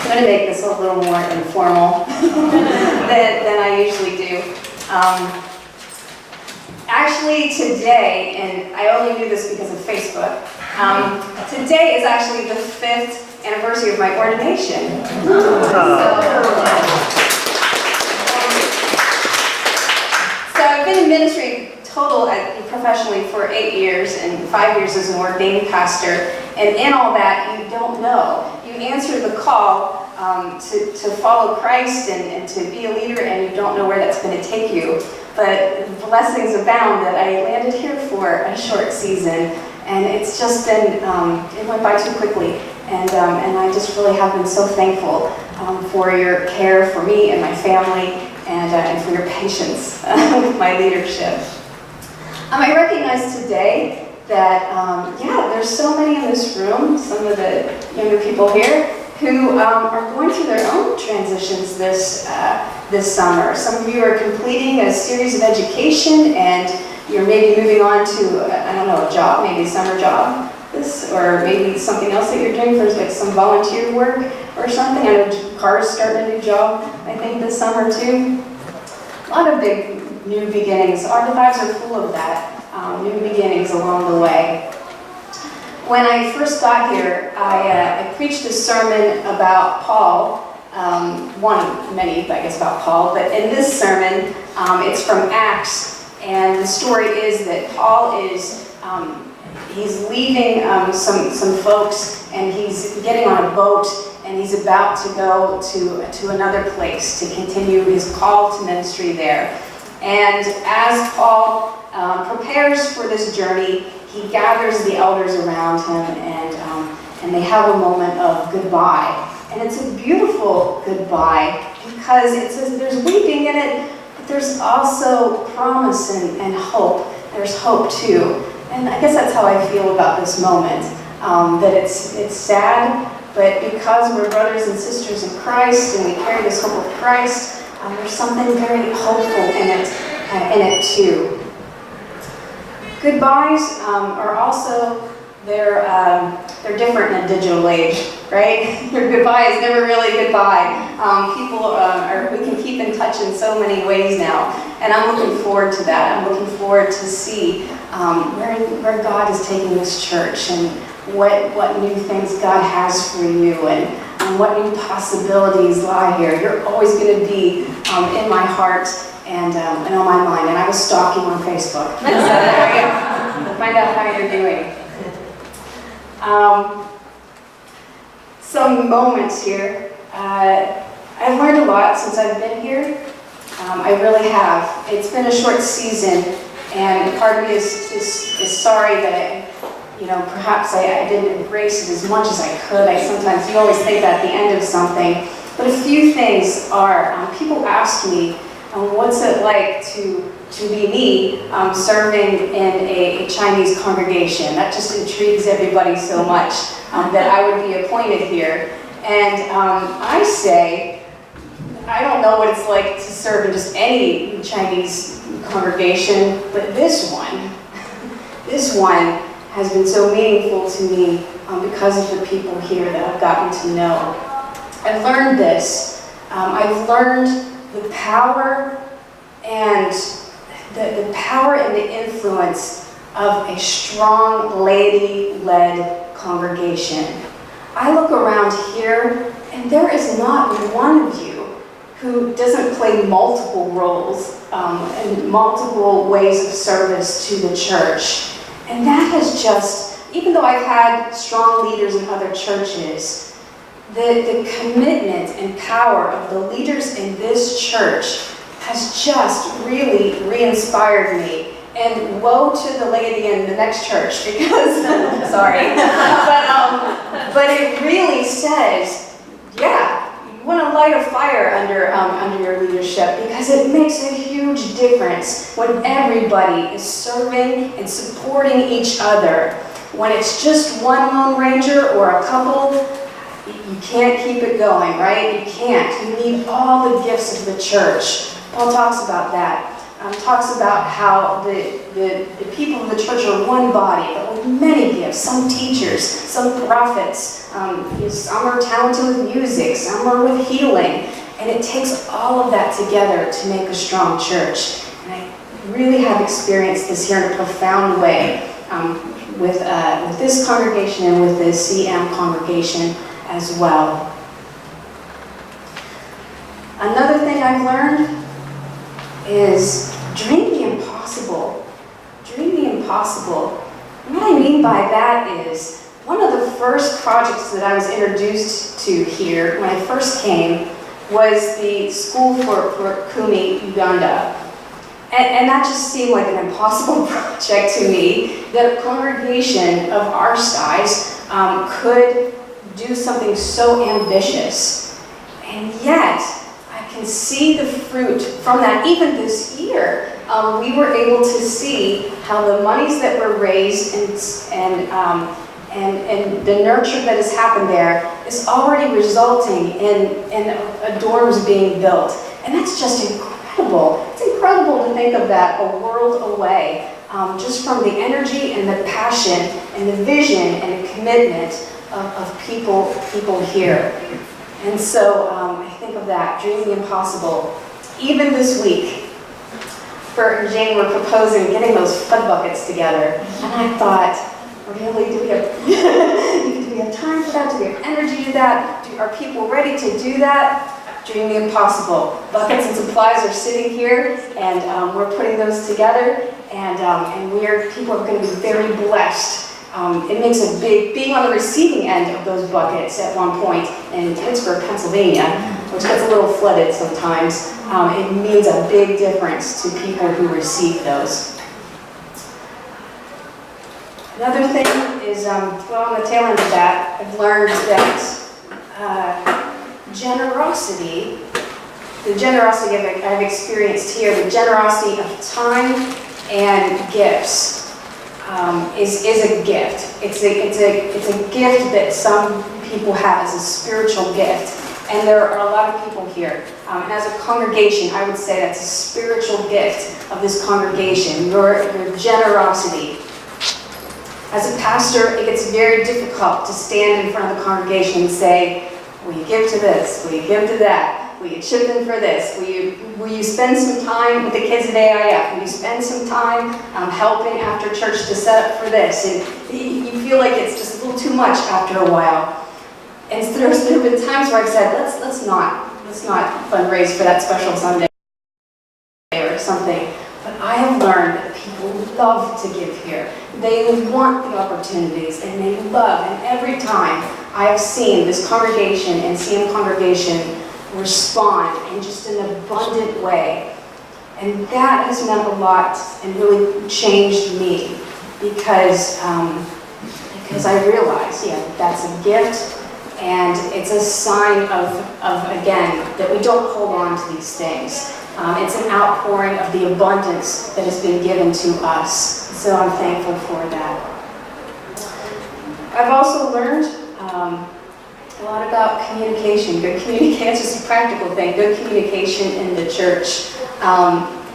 going to make this a little more informal than I usually do. Actually, today, and I only knew this because of Facebook, today is actually the 5th anniversary of my ordination. So I've been in ministry total professionally for 8 years and 5 years as an ordained pastor. And in all that, you don't know. You answer the call to follow Christ and to be a leader, and you don't know where that's going to take you. But blessings abound that I landed here for a short season, and it's just been, it went by too quickly. And I just really have been so thankful for your care for me and my family, and for your patience with my leadership. I recognize today that, there's so many in this room, some of the younger people here, who are going through their own transitions this summer. Some of you are completing a series of education, and you're maybe moving on to, a job, maybe a summer job, or maybe something else that you're doing for like some volunteer work or something. I know Carter's starting a new job, I think, this summer too. A lot of big new beginnings. Our lives are full of that, new beginnings along the way. When I first got here, I preached a sermon about Paul, one of many, I guess, about Paul, but in this sermon, it's from Acts, and the story is that Paul is, he's leaving some folks, and he's getting on a boat, and he's about to go to another place to continue his call to ministry there. And as Paul prepares for this journey, he gathers the elders around him, and they have a moment of goodbye. And it's a beautiful goodbye because it says there's weeping in it, but there's also promise and hope. There's hope too. And I guess that's how I feel about this moment, that it's sad, but because we're brothers and sisters in Christ and we carry this hope of Christ, there's something very hopeful in it too. Goodbyes are also, they're different in a digital age, right? Your goodbye is never really goodbye. We can keep in touch in so many ways now, and I'm looking forward to that. I'm looking forward to see where God is taking this church, and what new things God has for you, and what new possibilities lie here. You're always going to be in my heart and on my mind. And I was stalking on Facebook. So there you go. Find out how you're doing. Some moments here. I've learned a lot since I've been here. I really have. It's been a short season, and part of me is sorry that perhaps I didn't embrace it as much as I could. You always think that at the end of something. But a few things are, people ask me, what's it like to be me serving in a Chinese congregation? That just intrigues everybody so much that I would be appointed here. And I say, I don't know what it's like to serve in just any Chinese congregation, but this one has been so meaningful to me because of the people here that I've gotten to know. I've learned this. I've learned the power and the power and the influence of a strong laity-led congregation. I look around here, and there is not one of you who doesn't play multiple roles and multiple ways of service to the church. And that has just, even though I've had strong leaders in other churches, the commitment and power of the leaders in this church has just really re-inspired me. And woe to the laity in the next church, because, sorry, but it really says, you want to light a fire under your leadership, because it makes a huge difference when everybody is serving and supporting each other. When it's just one Lone Ranger or a couple, you can't keep it going, right? You can't. You need all the gifts of the church. Paul talks about that. talks about how the people of the church are one body, but with many gifts, some teachers, some prophets, some are talented with music, some are with healing, and it takes all of that together to make a strong church. And I really have experienced this here in a profound way with this congregation and with the CM congregation as well. Another thing I've learned is dream the impossible. Dream the impossible. And what I mean by that is, one of the first projects that I was introduced to here when I first came was the School for Kumi, Uganda. And that just seemed like an impossible project to me, that a congregation of our size could do something so ambitious. And yet, I can see the fruit from that. Even this year, we were able to see how the monies that were raised and the nurture that has happened there is already resulting in dorms being built. And that's just incredible. It's incredible to think of that a world away, just from the energy and the passion and the vision and the commitment of people here. And so I think of that, dream the impossible. Even this week, Bert and Jane were proposing getting those flood buckets together. And I thought, really, do we have time for that? Do we have energy to do that? Are people ready to do that? Dream the impossible. Buckets and supplies are sitting here, and we're putting those together, and people are going to be very blessed. It makes a big, being on the receiving end of those buckets at one point in Pittsburgh, Pennsylvania, which gets a little flooded sometimes, it means a big difference to people who receive those. Another thing is, well, on the tail end of that, I've learned that generosity, the generosity I've experienced here, the generosity of time and gifts, is a gift. It's a gift that some people have as a spiritual gift, and there are a lot of people here. And as a congregation, I would say that's a spiritual gift of this congregation, your generosity. As a pastor, it gets very difficult to stand in front of the congregation and say, will you give to this? Will you give to that? Will you chip in for this? Will you spend some time with the kids at AIF? Will you spend some time helping after church to set up for this? And you feel like it's just a little too much after a while. And so there have been times where I've said, let's not fundraise for that special Sunday or something. But I have learned that people love to give here. They want the opportunities, and they love. And every time I have seen this congregation and CM congregation respond in just an abundant way. And that has meant a lot and really changed me because I realize, that's a gift, and it's a sign of again, that we don't hold on to these things. It's an outpouring of the abundance that has been given to us. So I'm thankful for that. I've also learned a lot about communication. Good communication, it's just a practical thing. Good communication in the church.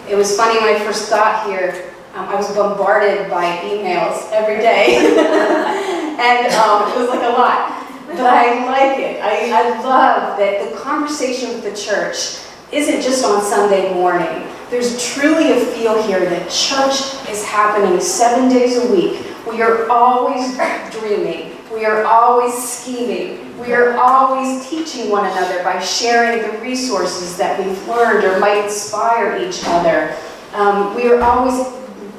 It was funny when I first got here, I was bombarded by emails every day. And it was like a lot. But I like it. I love that the conversation with the church isn't just on Sunday morning. There's truly a feel here that church is happening 7 days a week. We are always dreaming. We are always scheming. We are always teaching one another by sharing the resources that we've learned or might inspire each other. We are always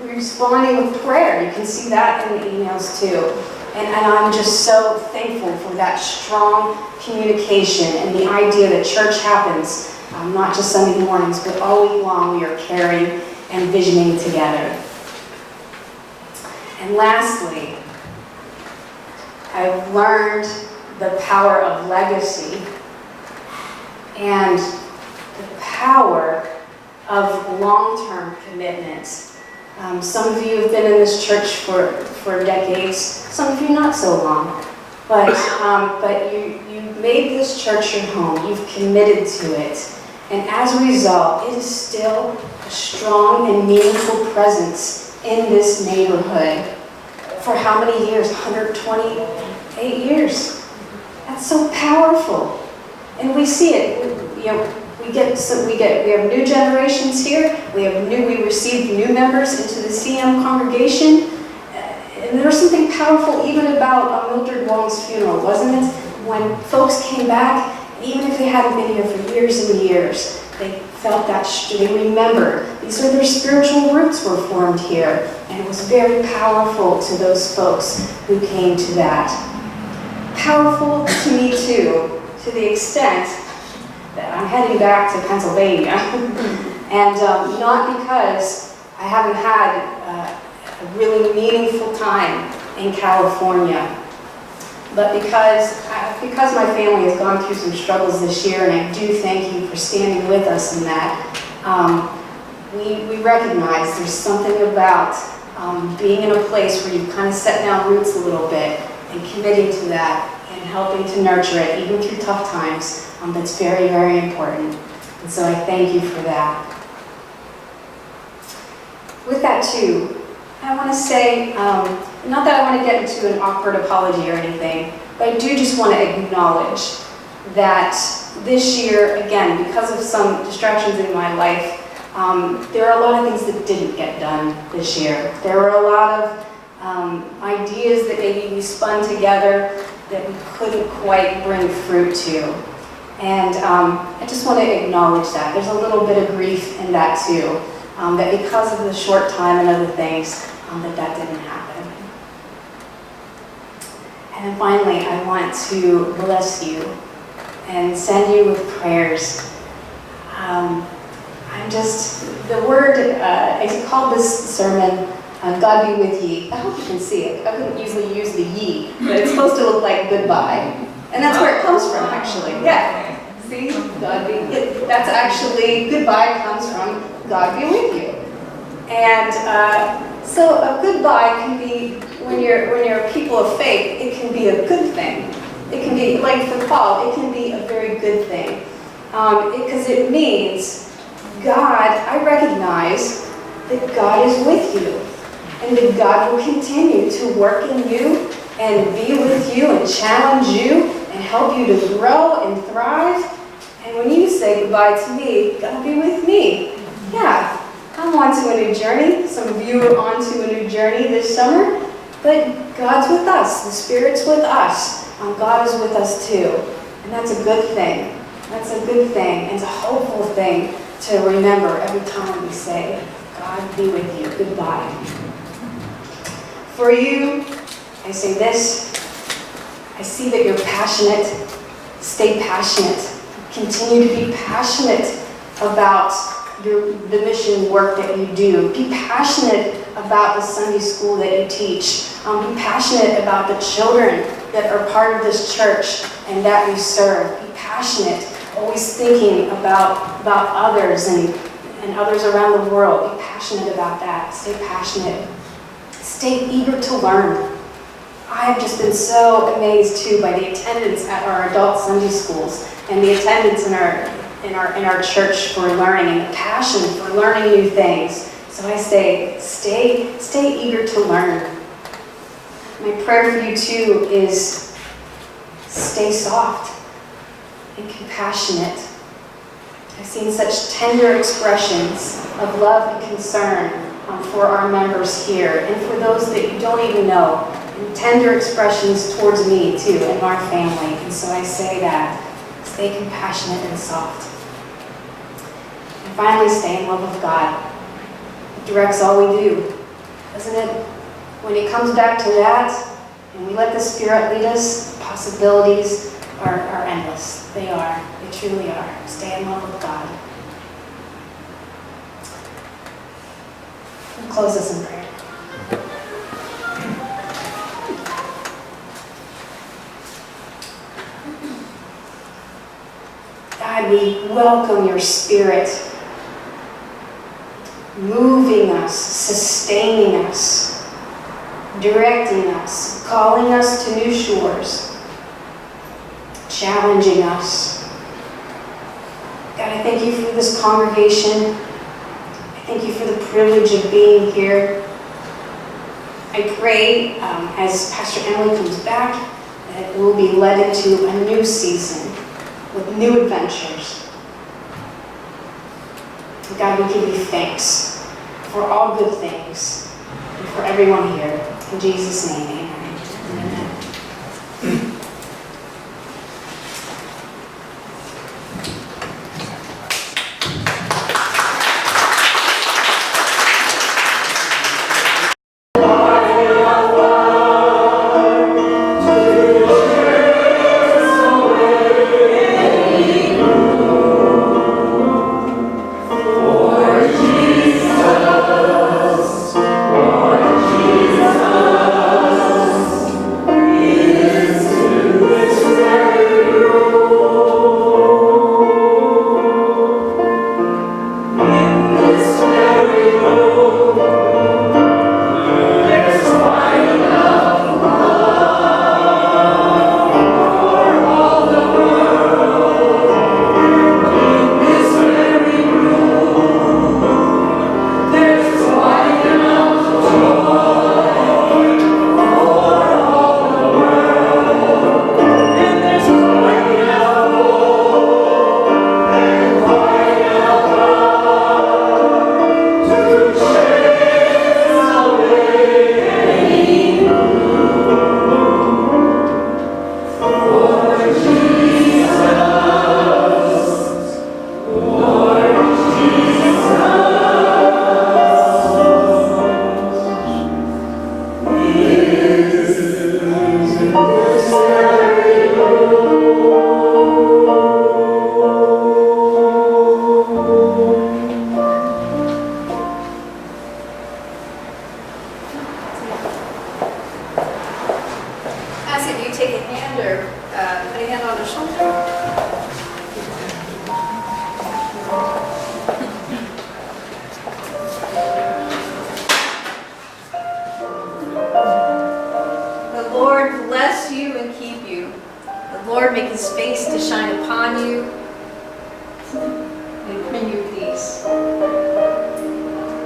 responding with prayer. You can see that in the emails too. And I'm just so thankful for that strong communication and the idea that church happens, not just Sunday mornings, but all week long we are caring and visioning together. And lastly, I've learned the power of legacy and the power of long-term commitments. Some of you have been in this church for decades, some of you not so long, but you made this church your home, you've committed to it, And as a result, it is still a strong and meaningful presence in this neighborhood. For how many years? 128 years. That's so powerful. And we see it. We have new generations here. We received new members into the CM congregation. And there was something powerful even about Mildred Wong's funeral, wasn't it? When folks came back, even if they hadn't been here for years and years, they felt that, they remembered. These are their spiritual roots were formed here. And it was very powerful to those folks who came to that. Powerful to me too, to the extent that I'm heading back to Pennsylvania. And not because I haven't had a really meaningful time in California, but because my family has gone through some struggles this year, and I do thank you for standing with us in that. We recognize there's something about being in a place where you've kind of set down roots a little bit and committing to that and helping to nurture it, even through tough times. That's very, very important. And so I thank you for that. With that too, I want to say, not that I want to get into an awkward apology or anything, but I do just want to acknowledge that this year, again, because of some distractions in my life, there are a lot of things that didn't get done this year. There were a lot of ideas that maybe we spun together that we couldn't quite bring fruit to. And I just want to acknowledge that. There's a little bit of grief in that too, that because of the short time and other things, that didn't happen. And then finally, I want to bless you and send you with prayers. The word, I called this sermon, God be with ye. I hope you can see it. I wouldn't usually use the ye, but it's supposed to look like goodbye. And that's where it comes from, actually. Yeah. See? God be, that's actually, goodbye comes from God be with you. And so a goodbye can be, when you're people of faith, it can be a good thing. It can be, like for Paul, it can be a very good thing. Because it means God, I recognize that God is with you. And that God will continue to work in you and be with you and challenge you and help you to grow and thrive. And when you say goodbye to me, God be with me. Yeah, I'm on to a new journey. Some of you are on to a new journey this summer. But God's with us. The Spirit's with us. God is with us too. And that's a good thing. That's a good thing. And it's a hopeful thing to remember every time we say, God be with you. Goodbye. For you, I say this. I see that you're passionate. Stay passionate. Continue to be passionate about the mission work that you do. Be passionate about the Sunday school that you teach. Be passionate about the children that are part of this church and that we serve. Be passionate, always thinking about others and others around the world. Be passionate about that. Stay passionate. Stay eager to learn. I have just been so amazed too by the attendance at our adult Sunday schools and the attendance in our church for learning and the passion for learning new things. So I say, stay eager to learn. My prayer for you too is stay soft and compassionate. I've seen such tender expressions of love and concern for our members here and for those that you don't even know, and tender expressions towards me too and our family. And so I say that, stay compassionate and soft. And finally, stay in love with God. It directs all we do, doesn't it? When it comes back to that, and we let the Spirit lead us, possibilities are endless. They are. They truly are. Stay in love with God. We'll close this in prayer. God, we welcome your Spirit, moving us, sustaining us, directing us, calling us to new shores, challenging us. God, I thank you for this congregation. I thank you for the privilege of being here. I pray as Pastor Emily comes back that we'll be led into a new season with new adventures. God, we give you thanks for all good things and for everyone here. In Jesus' name, amen. Amen.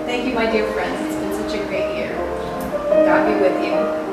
Thank you, my dear friends. It's been such a great year. God be with you.